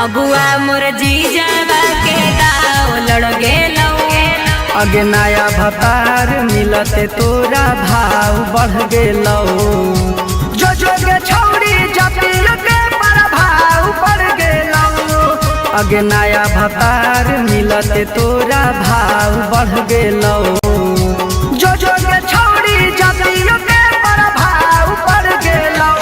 अगुआ मोर जीजावा के दाव लड़ गेलौ। अगे नया भतार मिलते तोरा भाव बढ़ गेलौ। जो के छौड़ी जतिल के प्रभाव बढ़ गेलौ। अगे नया भतार मिलते तोरा भाव बढ़ गेलौ। जो के छौड़ी जतिल के प्रभाव बढ़ गेलौ।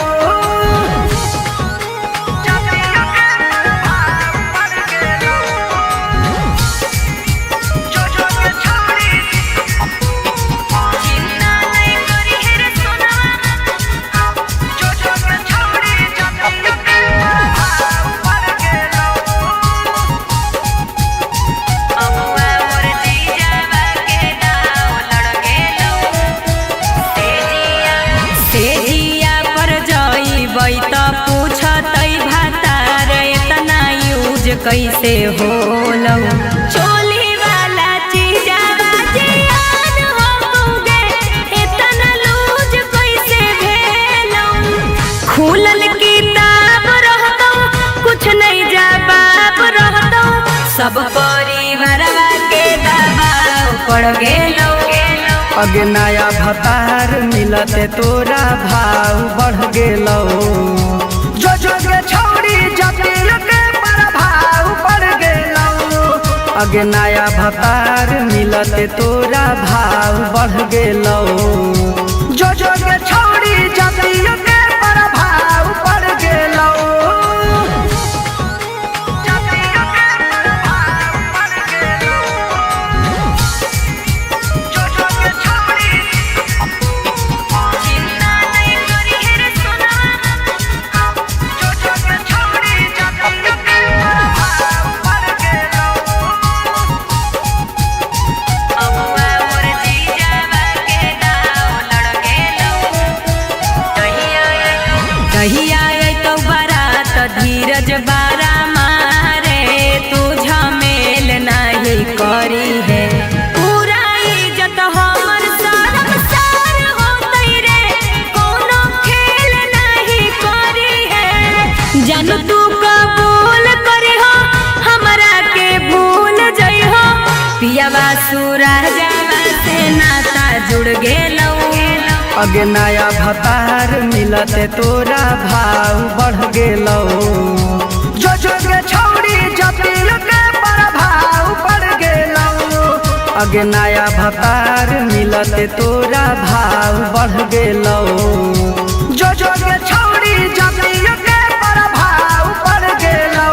कैसे होलौ चोली वाला चीजावा जियान होगे इतना लूज कैसे भेलौ। खुलल किताब रहतौ कुछ नहीं जवाब रहतौ सब परिवारवा के दबाव पड़ गेलौ। अगे नया भतार मिलते तोरा भाव बढ़ गेलौ। जो के छौड़ी जतिल के प्रभाव बढ़ गेलौ। अगे नया भतार मिलते तोरा भाव बढ़ गेलौ। जो के छौड़ी जतिल के प्रभाव बढ़ गेलौ। धीरज बारा मारे तू झमेल नहीं करी है। पूरा इज्जत हमर सरम सार होतई रे कोनो खेल नहीं करी है। जानू तू कबूल करी हो हमरा के भूल जई हो। पियावा सूरजवा से नाता जुड़ गेलौ। अगे नया भतार मिलते तोरा भाव बढ़ गेलौ। जो के छौड़ी जतिल के प्रभाव बढ़ गेलौ। अगे नया भतार मिलते तोरा भाव बढ़ गेलौ। जो के छौड़ी जतिल के प्रभाव बढ़ गेलौ।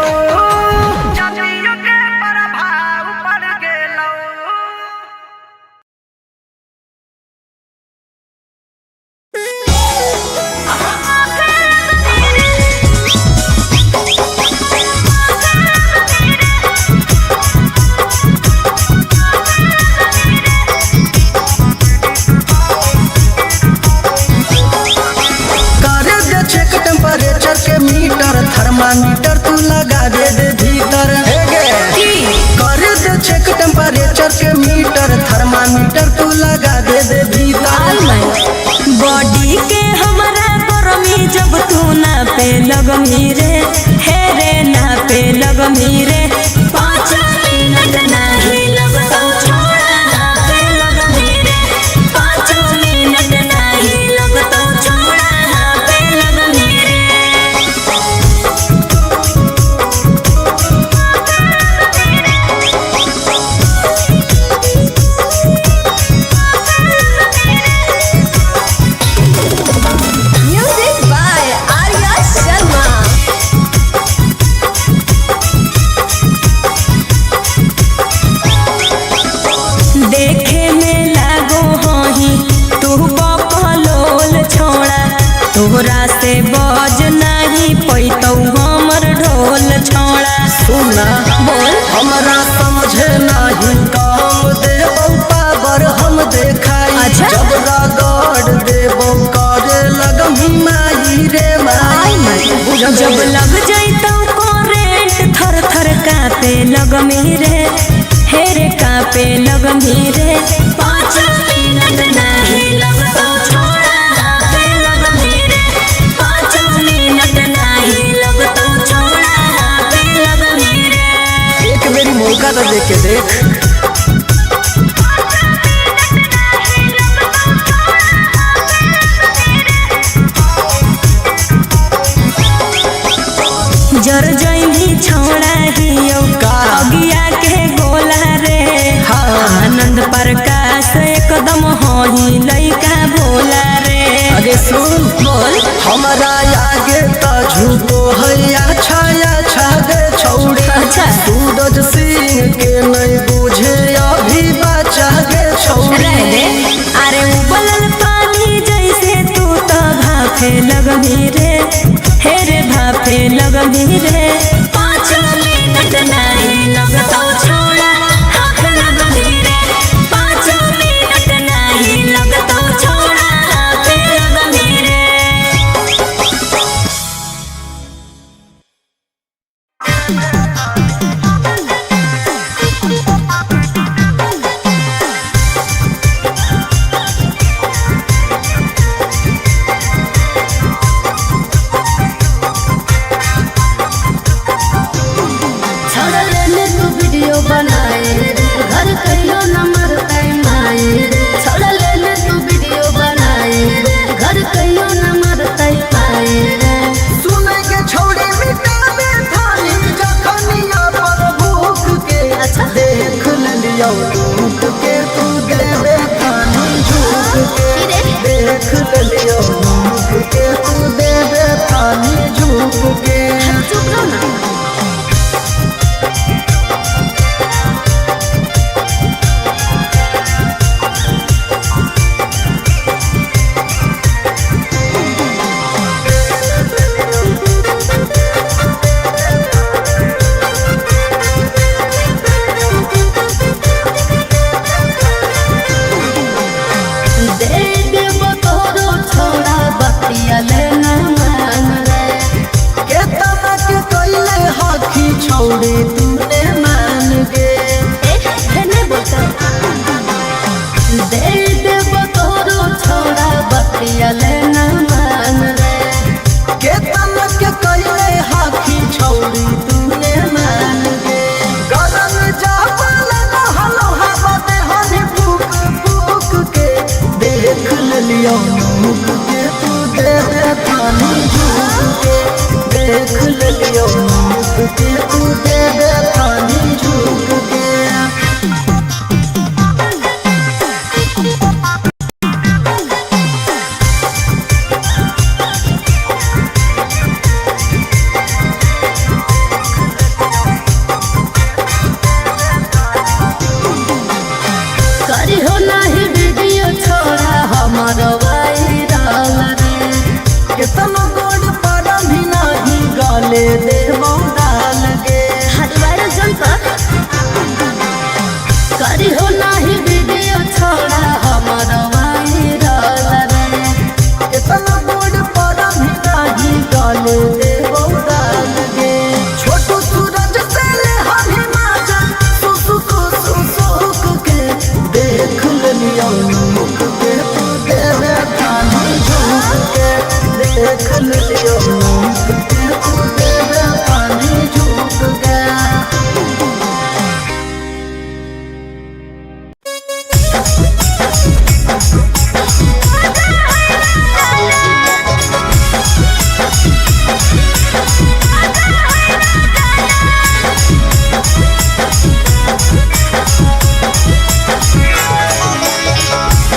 थर्मामीटर तू लगा दे भीतर कर दे चेक टेम्परेचर के मीटर। थर्मामीटर तू लगा दे भीतर। बॉडी के हमारा गरमी जब तू ना पे लगमी रे हे रे ना पे लगमी रे 5 मिनट नहीं लगतो छोड़ा ना पे लगमी रे 5 मिनट नहीं लगतो छोड़ा ना पे लगमी रे। तोहरा से बज नहीं पैतौ हमर ढोल छोड़ा। सुना बोल हमरा समझे नहीं काम देबौ पावर हम देखाई। अच्छा? जब रगड़ देबौ करे लगमी माई रे माई। जब लग जैतौ करेंट थर थर कापे लगमी रे हे रे कापे लगमी रे 5 मिनट नहीं लगतो छोड़ा ना पे लगमी रे 5 मिनट नहीं लगतो छोड़ा ना पे लगमी। मौका तो दे के देख। जर जइनी छोड़ा हियो अगिया के गोला रे आनंद प्रकाश एकदम होही लइका भोला रे। अरे सुन बोल हमारा आगे तो झूठो हैया छाया छागे छौड़ी। अच्छा सूरज सिंह के नहीं बुझे अभी बचा गे छौड़ी। रे अरे उबलल पानी जैसे तू तो भाफे लगभी रे। हे रे भाफे लगभी रे। 5 मिनट नहीं लगतो छोड़ा हाथ लगभी रे। 5 मिनट नहीं लगतो छोड़ा हाथ लगभी रे।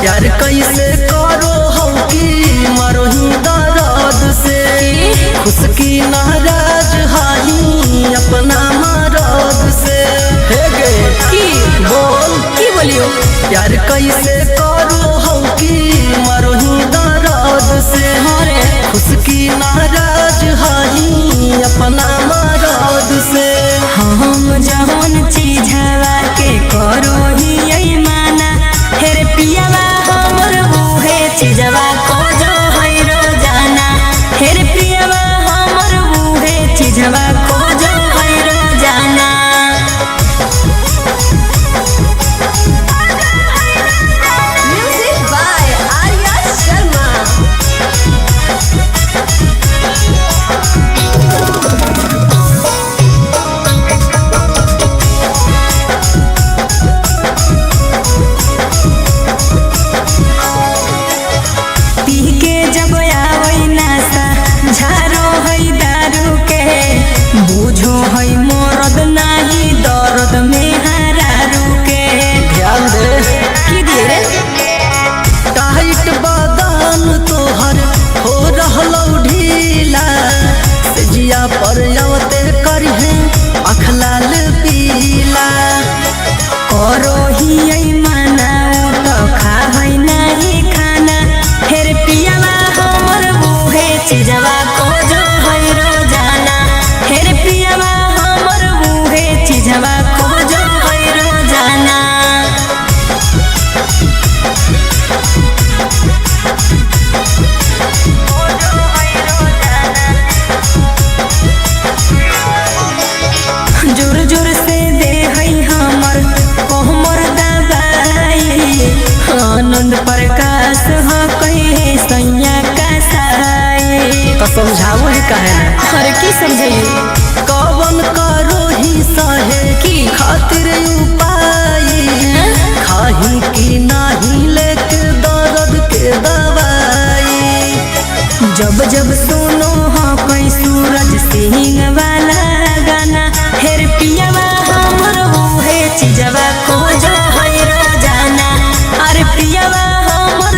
प्यार कैसे करो हम की मरो ही दर्द से खुश की नाराज हाई अपना मरद से। हे गे की बोल की बोलियो प्यार कैसे करो हम की मरो ही दर्द से खुश की नाराज हाई अपना मरद से। हम जवन चीज हवा के करो ही यही माना हेरे पियावा हमर बूहे चीजवा को जो है रोजाना। हेरे पियावा हमर बूहे चीजवा को जो है रोजाना। म्यूजिक काहे ना। अरे की समझाइए कवन करो ही सहे की खातिर उपाय खाही की नाही लेके दर्द के दवाई। जब जब सुनो हाँ कोई सूरज सिंह वाला गाना हेर पियावा हमर है चीजवा खोजो है रोजाना। अरे पियावा हमर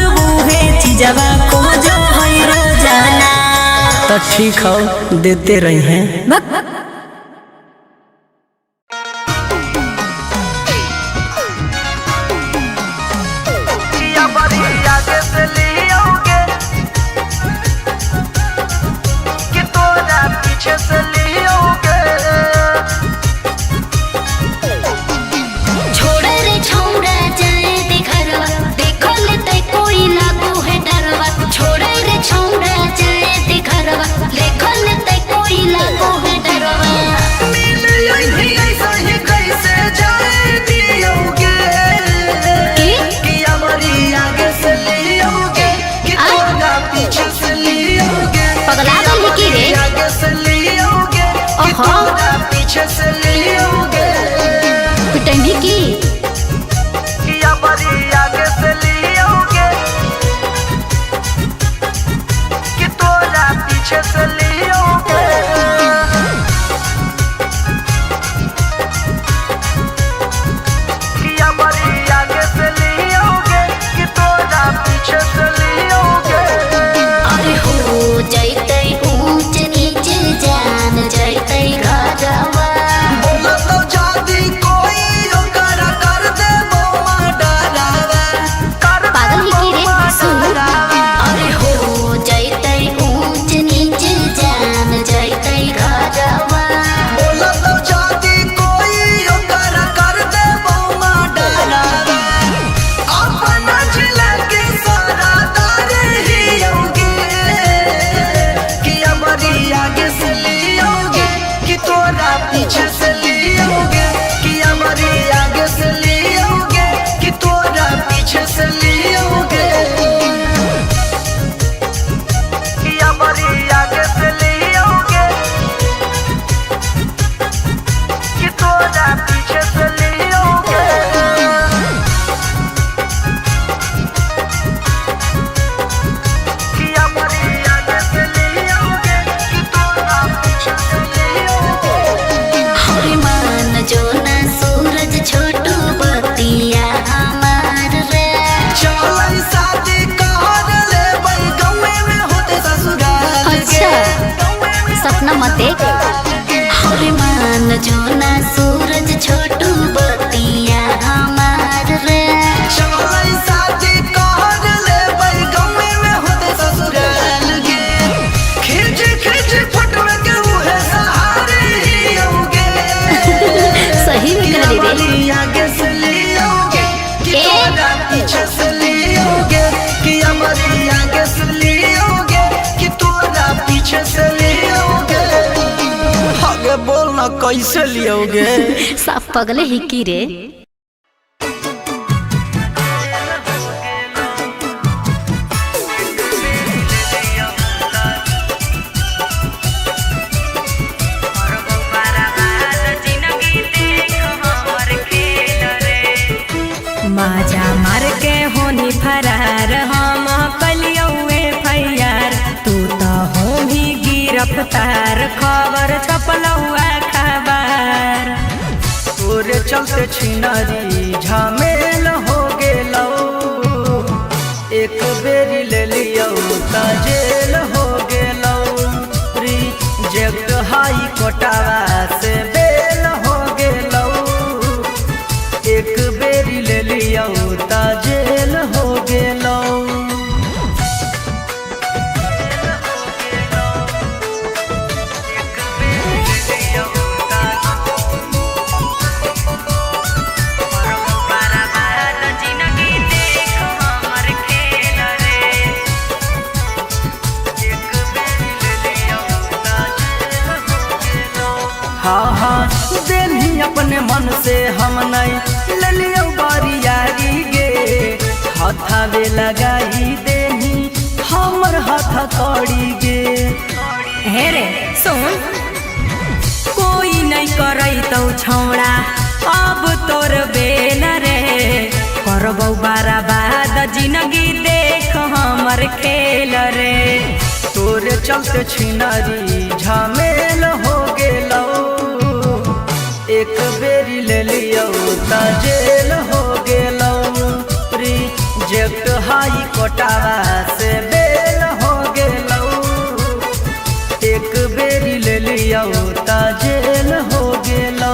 है चीजवा खोजो है रोजाना। तो ठीक हो देते रही हैं। पिटनी की पीछे से लियोगे किया बड़ी आगे से लियोगे कि तोरा पीछे से लियोगे। अरे हो जैते ऊंच नीच जान जैते राजावा बोला तो जादी कोई ओकर कर दे बोमा डरावा। पागल ही की रे सुन। अरे हो जैते ऊंच नीच जान जैते राजावा बोला तो जादी कोई ओकर कर दे बोमा डरावा। अपना जिला के सारा दारे ही होगे कि हमारी आगे से लियोगे कि तोरा पीछे से लियोगे कि हमारी आगे से लियोगे कि तोरा पीछे से लियोगे। किया बड़ी आगे से लियोगे कि तोरा पीछे से लियोगे। किया बड़ी आगे से लियोगे कि तोरा पीछे से लियोगे। हरे मान जो ना सूरज छोटू बतिया हमार रे चलाई शादी कर ले बई गौवे में होते ससुराल के। सपना मत देख। हरे मान जो ना सूरज छोटू बतिया हमार रे चलाई शादी कर ले बई गौवे में होते ससुराल के। खिच खिच फटवे के उहे सहारे ही होगे सही में कह रे हमारी आगे से लियोगे कि तोरा पीछे से लियोगे कि हमारी आगे से लियोगे कि तोरा पीछे से लियोगे। आगे बोलना कैसे लियोगे। साफ पगले ही की रे। माजा मार के होनी फरार हम कलियौए फैयार तू तो हो भी गिरफ्तार खबर छपलौआ खबर। तोरे चलते छिनारी झमेल हो गेलौ एक बेरी ले लियो ता जेल हो गेलौ। रिजेक्ट हाई कोटावा से बेल हो गेलौ एक बेरी ले लियो ता जेल हो गेलौ। हाँ हाँ देनी अपने मन से हम नहीं ले लियो बारियारी गे हथावे लगाई देनी हमर हाथ कड़ी गे। हे रे सुन, कोई नहीं करई तो छौड़ा अब तोर बेल रे, करबौ बारा बाद जिंदगी देख हमर खेल रे। तोरे चलते छिनारी झमेल हो गेलौ, एक बेरी ले लियो त जेल हो गेलौ। रिजेक्ट हाई कोटावा से बेल हो गेलौ, एक बेरी ले लियो त जेल हो गेलौ।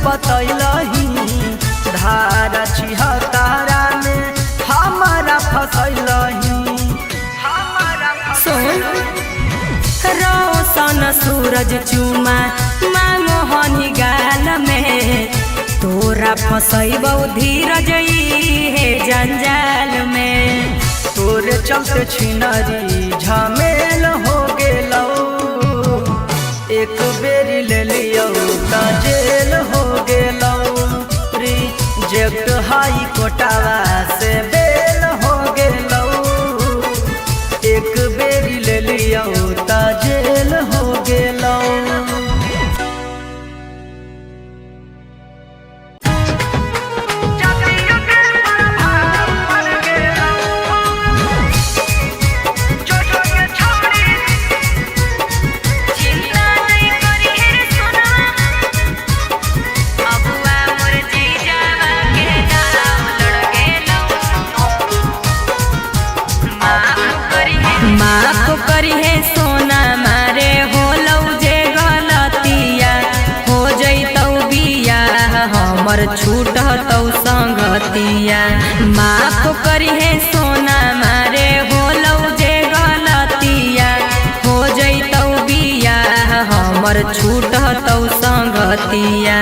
बतैलही धारा छिहत्तरा में हमारा फसैलही। सुन रोशन सूरज चुमा मांगो हनी गाल में, तोरा फसैबौ धीरज हे जंजाल में। तोरे चलते छिनरी झमेल हो गेलौ, एक बेरी ले लियो त जेल हो गेलौ। रिजेक्ट हाई कोटावा से बेल हो गेलौ, एक बेरी ले लियो त जेल हो गेलौ। माफ करी है सोना मारे होलौ जे गलतिया, हो जैतौ बियाह हमर छूटतौ संगतिया। माफ करी है सोना मारे होलौ जे गलतिया, हो जैतौ बियाह हमर छूटतौ संगतिया।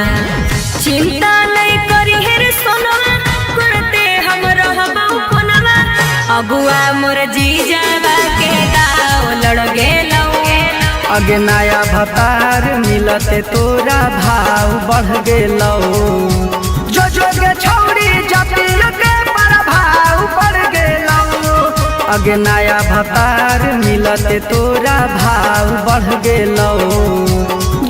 चिंता नहीं करी है रे सोनवा, करते हम रहबौ कोनवा, अगुआ मोर जीजावा के दाव लड़ गेलौ। अगे नया भतार मिलते तोरा भाव बढ़ गेलौ, जो के छौड़ी जातियों के प्रभाव बढ़ गेलौ। अगे नया भतार मिलते तोरा भाव बढ़ गेलौ,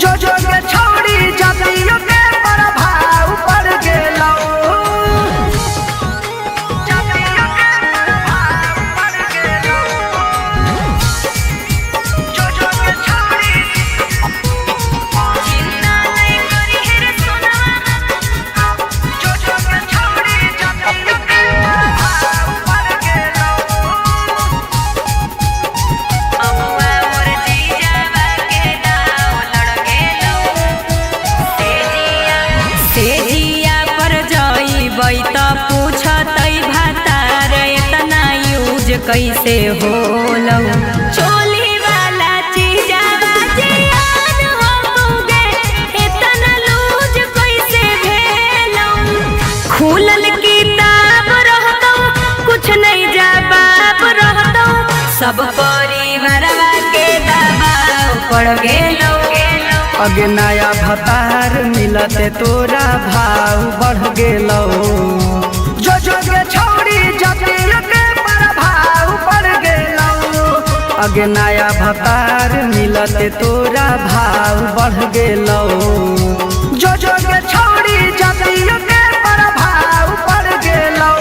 जो के छौड़ी जातियों के प्रभाव बढ़ गेलौ। कैसे होलौ चोली वाला चीजावा जियान होगे, इतना लूज कैसे भेलौ। खुलल किताब रहतौ कुछ नहीं जवाब रहतौ, सब परिवारवा के दबाव पड़ गेलौ। अगे नया भतार मिलते तोरा भाव बढ़ गेलौ, जो के छौड़ी जातियों के प्रभाव बढ़ गेलौ। अगे नया भतार मिलते तोरा भाव बढ़ गेलौ, जो के छौड़ी जातियों के प्रभाव बढ़ गेलौ।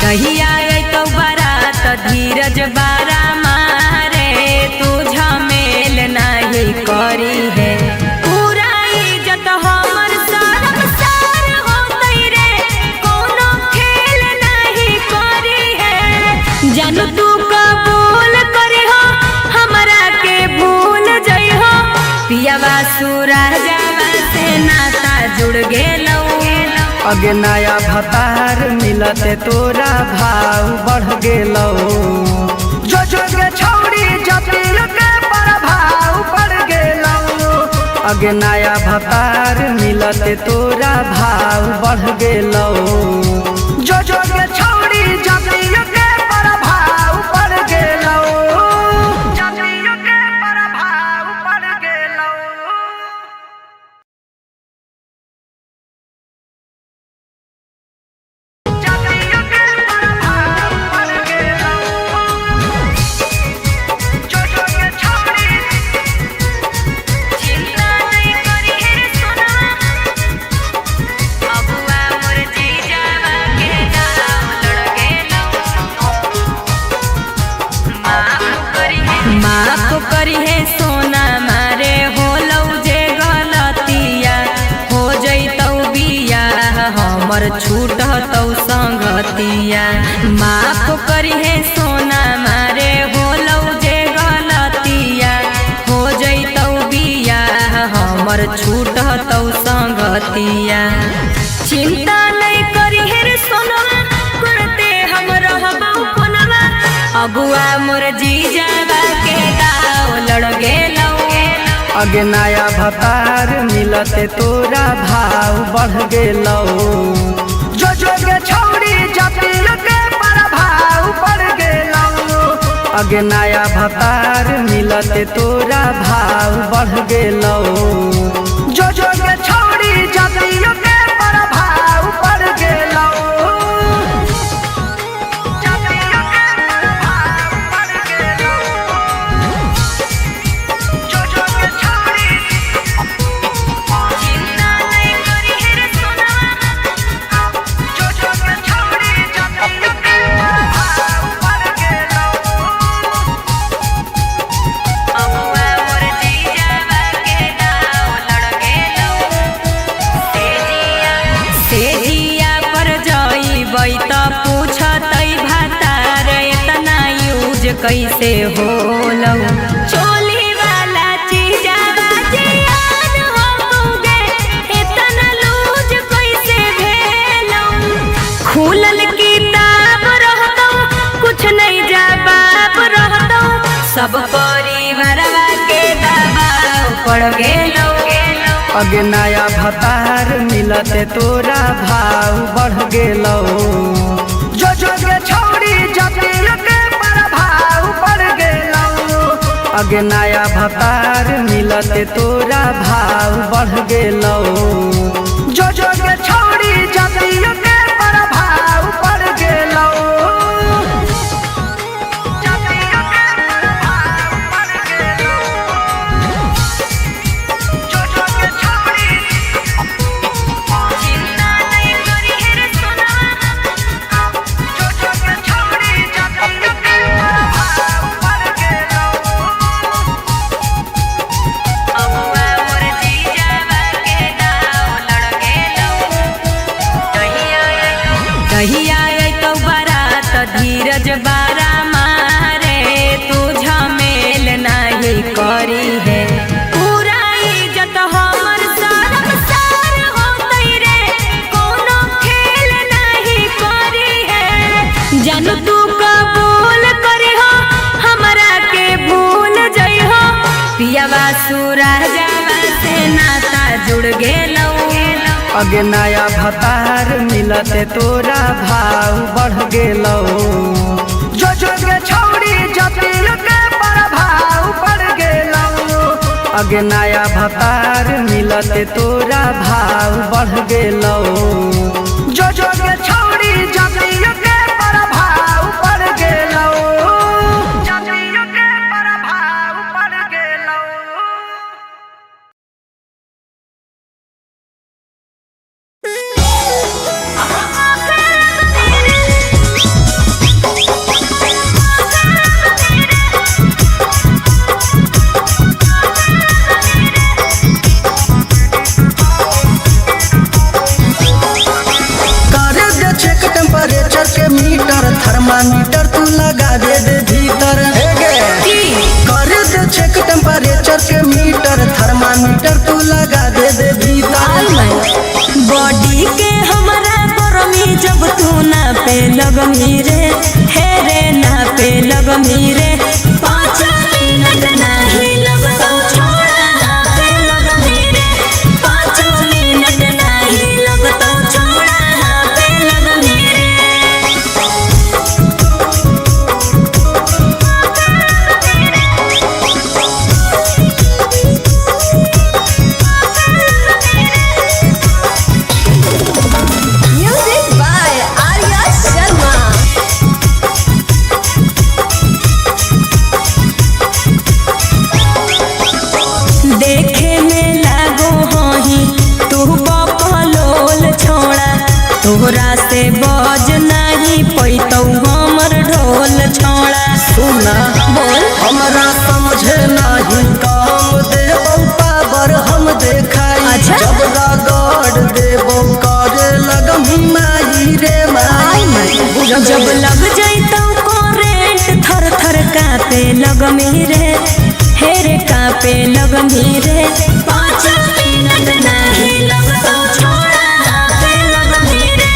कहिया तो बारात धीरज बारा मारे, तू झमेल नहीं करी है, पूरा इज्जत हमर शर्म सार हो जानू तू कबूल करी हो हमरा के भूल जई हो पियावा सूरजवा से नाता जुड़ गेलौ अगे नया भतार मिलते तोरा भाव बढ़ गेलौ जो जोगे छौड़ी जतिल के प्रभाव पड़ गेलौ अगे नया भतार मिलते तोरा भाव बढ़ गेलौ जो जोगे छौड़ी जतिल के प्रभाव पड़ गेलौ जतिल के प्रभाव पड़ गेलौ माफ करी है सोना मारे होलौ जे गलतिया हो जैतौ बिया हमर छूटतौ संगतिया माफ करी है सोना मारे होलौ जे गलतिया हो जैतौ बिया हमर छूटतौ संगतिया चिंता नहीं करी है रे सोनवा करते हम रहबौ कोनवा अगुआ मोर जीजावा के गाँव लड़ गेलौ अगे नया भतार मिलते तोरा भाव बढ़ गेलौ जो जोगे छौड़ी जतिल के प्रभाव पड़ गेलौ अगे नया भतार मिलते तोरा भाव बढ़ गेलौ जो जोगे छौड़ी जतिल के प्रभाव पड़ गेलौ कैसे होलौ चोली वाला चीजावा जियान होगे इतना लूज कैसे भेलौ खुलल किताब रहतौ कुछ नहीं जवाब रहतौ सब परिवारवा के दबाव पड़ गेलौ अगे नया भतार मिलते तोरा भाव बढ़ गेलौ जो जोगे छौड़ी जतिल के प्रभाव पड़ गेलौ अगे नया भतार मिलते तोरा भाव बढ़ गेलौ जो जोगे छौड़ी जतिल के प्रभाव पड़ गेलौ धीरज बारा मारे तू झमेल नहीं करी है पूरा इज्जत हमर सरम सार होतै रे कोनो खेल नहीं करी है जानू तू कबूल करी हो हमरा के भूल जई हो पियावा सूरजवा से नाता जुड़ गेलौ अगे नया भतार मिलते तोरा भाव बढ़ गेलौ जो जोगे छौड़ी जतिल के प्रभाव पड़ गेलौ अगे नया भतार मिलते तोरा भाव बढ़ गेलौ जो जोगे छौड़ी जतिल के प्रभाव पड़ गेलौ जतिल के प्रभाव पड़ गेलौ थर्मामीटर तू लगा दे भीतर कर दे चेक टेम्परेचर के मीटर थर्मामीटर तू लगा दे भीतर बॉडी के हमारा गरमी जब तू ना पे लगमी रे हे रे ना पे लगमी रे 5 मिनट नहीं लगता छोड़ा ना पे लगमी रे 5 मिनट नहीं लगता छोड़ा ना पे लगमी रे Music by Arya Sharma. देखे में लागो हही तू बकलोल छोड़ा तोहरा से बज नहीं पैतौ हमर ढोल छोड़ा सुना बोल हमरा समझे नहीं काम देबो पावर हम देखाई अच्छा। जब रगड़ देबो करे लगमी माई रे माई जब लग जैतौ करेंट थर थर कापे लगमी रे हे रे कापे लगमी रे 5 मिनट नहीं लगता छोड़ा कापे लगमी रे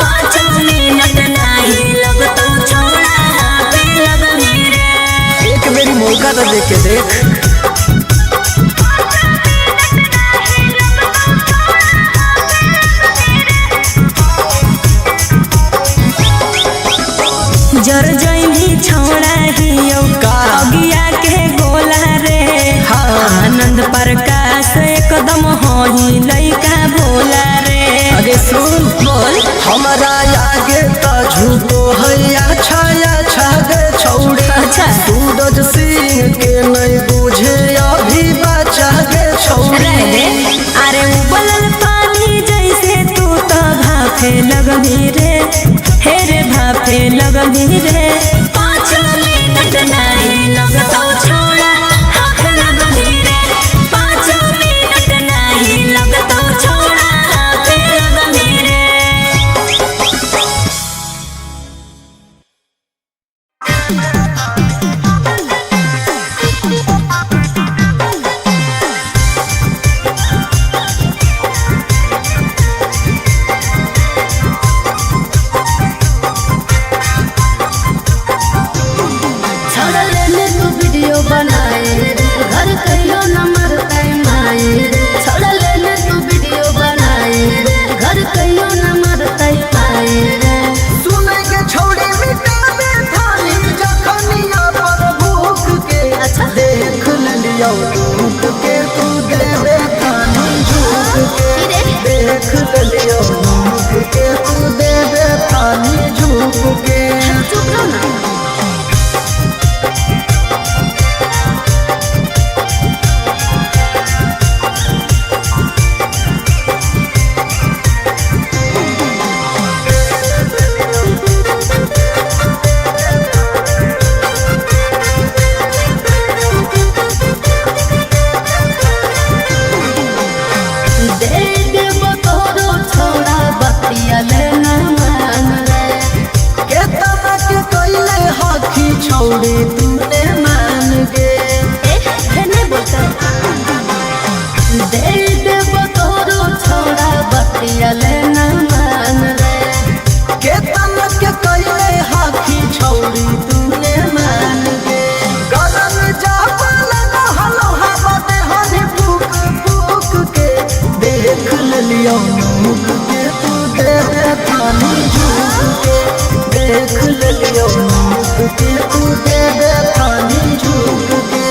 5 मिनट नहीं लगता छोड़ा कापे लगमी रे एक मेरी मौका तो दे के देख जर जैनी छोड़ा हियो का? अगिया के गोला रे हाँ। आनंद प्रकाश एकदम होही लइका भोला रे अरे सुन बोल हमारा आगे तो झूठो है अच्छा अच्छा गे छौड़े अच्छा। सूरज सिंह के नहीं बुझे अभी बचा गे छौड़े रह दे अरे उबलल पानी जैसे तू तो भाफे लगमी रे हे रे भाफे लगमी रे 5 मिनट नहीं लगता छोड़ा हाथ लगमी रे 5 मिनट नहीं लगता छोड़ा हाथ लगमी रे छोड़ लेने तू वीडियो बनाए घर कहियो नंबर टाइम आए छोड़ लेने तू वीडियो बनाए घर कहियो नंबर टाइम आए सुने के छौड़े मिटा में थाली जखनिया पर भूख के अच्छा। देख लियो भूख के तू देवे थाली झूठ के देख लियो भूख के तू देवे थाली झूठ के चुप रहो ना दे देबो तोरो छोड़ा बतिया लेना मान रे केतना के कइले हखी छौड़ी तूने मान गे हेने बोलता दे देबो तोरो छोड़ा बतिया लेना मान रे केतना के कइले हखी छौड़ी तूने मान गे गगन जापा लगा हलो हवा दे हनी फूक फूक के देख लियो मुख के तू दे दे थानी झूक के देख लियो मुख के तू दे दे थानी झूक के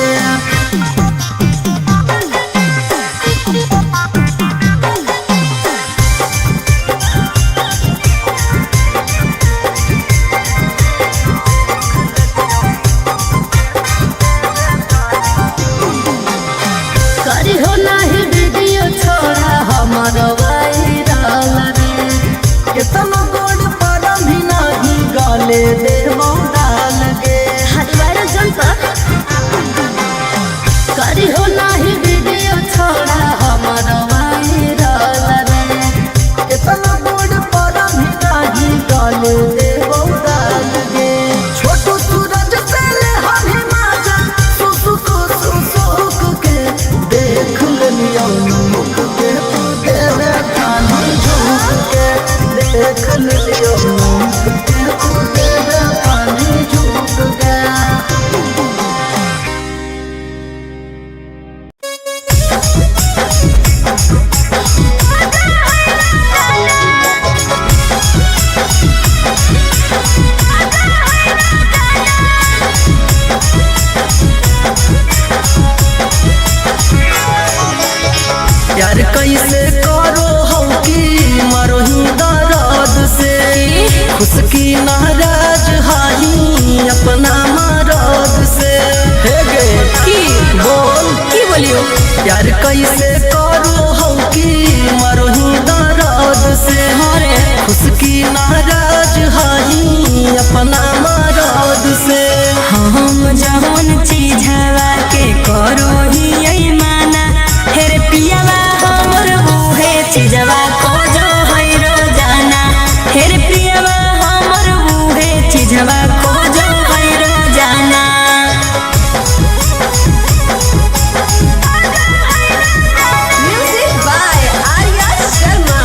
करी हो नाही वीडियो छोड़ा हमारो वायरल रे केतना गोड़ पर भी नहीं गाले दे डाल गे हर वायरल जनता देख लियो के तू तेरा पानी झुक गया। यार कैसे करो हो कि मरो ही दर्द से खुश की नाराज हाही अपना मरद से। हे गे की बोल की बोलियो यार कैसे करो हो कि मरो ही दर्द से हरे खुश की नाराज हाही अपना मरद से। हम जवन चीज हवा के करो ही यही माना हेरे पियावा हमर उहे चीजवा को जो है रोजाना हेरे पियावा हमर उहे चीजवा को जो है रोजाना। Music by Arya Sharma.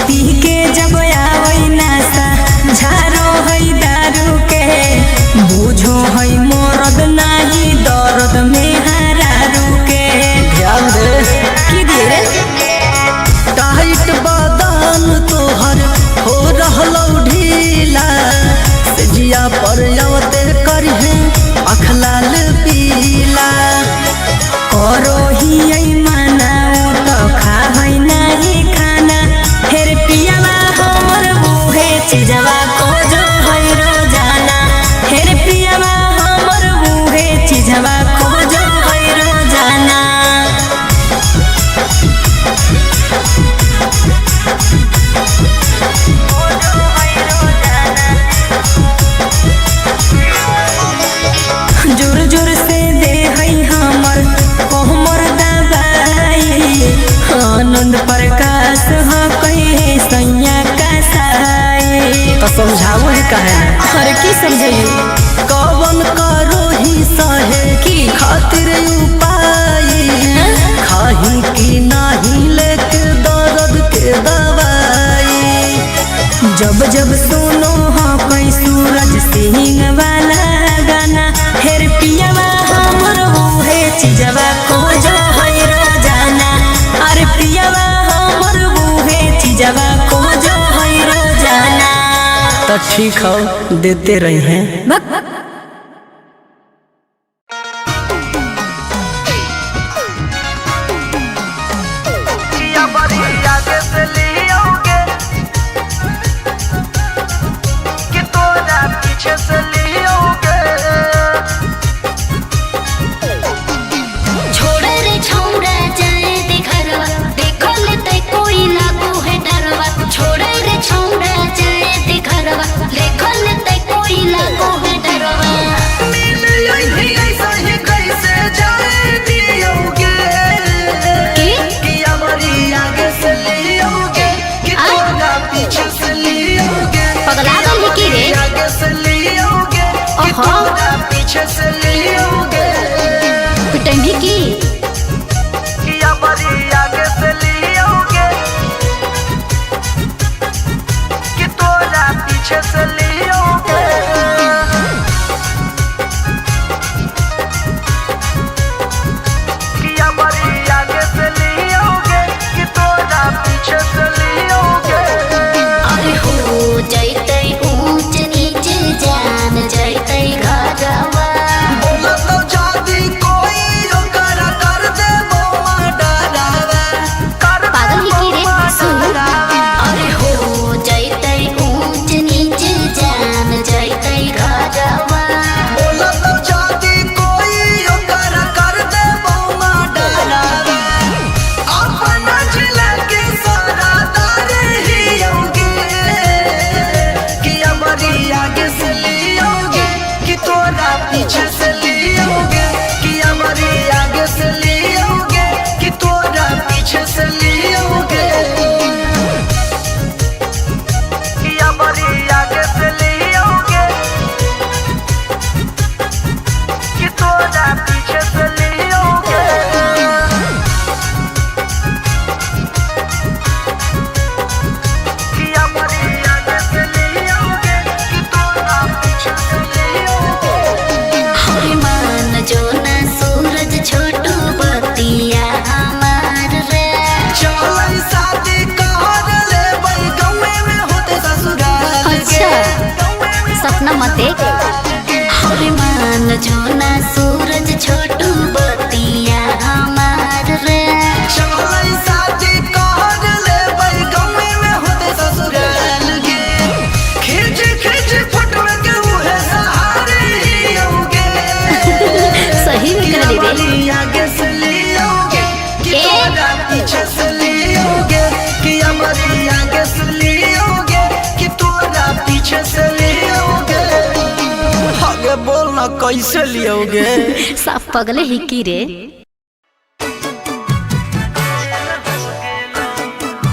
पी के जब आवई नासा झारो है दारू के बूझो है मोरद नाही दर्द में हरारू के। ध्यान दे की धीरे टाइट बादान तोहर हो रहलो ढीला से जिया पर आवते करहे अखलाल पीला। करो ही यही माना तो खा है नहीं खाना हेरे पियावा हमर बूहे चीजवा को जो है रोजाना हेरे पियावा हमर बूहे चीजवा को जो है रोजाना। जोर जोर से दे है हमर कोहमर दबाई आनंद प्रकाश ह कहे सैया का साई। तो समझाओ ही कहे अरे की समझाइए कवन करो ही सहे की खातिर उपाय खाही की नाही लेके दर्द के दवाई। जब जब सुनो हो कोई सूरज सिंह वाला गाना हेर पियावा हमर उहे चीजवा को जो है रोजाना अरे पियावा हमर उहे चीजवा को जो है रोजाना। तो ठीक हो देते रहे हैं। किया बड़ी आगे से लियोगे कि तोरा पीछे से लियोगे। छोड़े रे छौड़ा जाए दे घरवा देखो ले ते कोई लागू है डरवा। छोड़े रे छौड़ा जाए दे घरवा देखो ले ते कोई लागू है डरवा। ऐसा ही कैसे जाए दियोगे किया बड़ी आगे से लियोगे कि तोरा पीछे से लियोगे। पगला गई की रे आगे से लियोगे कि ओहो। तोरा पीछे से लियोगे। पिटंगी की किया बड़ी आगे से लियोगे कि तोरा पीछे से लियोगे। किया बड़ी आगे से लियोगे कि तोरा पीछे से लियोगे। अरे हो जाइते ऊंच नीच जान जाइते घरवा। बोला तो जादी कोई ओकरा कर दे बोमा डरावा। पागल ही की रे सुन। अरे हो जाइते ऊंच नीच सपना मत देख। अभिमान जोना सूरज छोटू बतिया हमार रे चलई शादी कर लेबै गमे में होते ससुराल गे खिच खिच फोटो के उहे सहारे ही होगे सही में कर ले रे। आगे से लियोगे कि तोरा पीछे से लियोगे कि हमारी आगे से लियोगे कि तोरा पीछे से लियोगे आगे बोलना कैसे लियोगे साफ पगले ही की रे।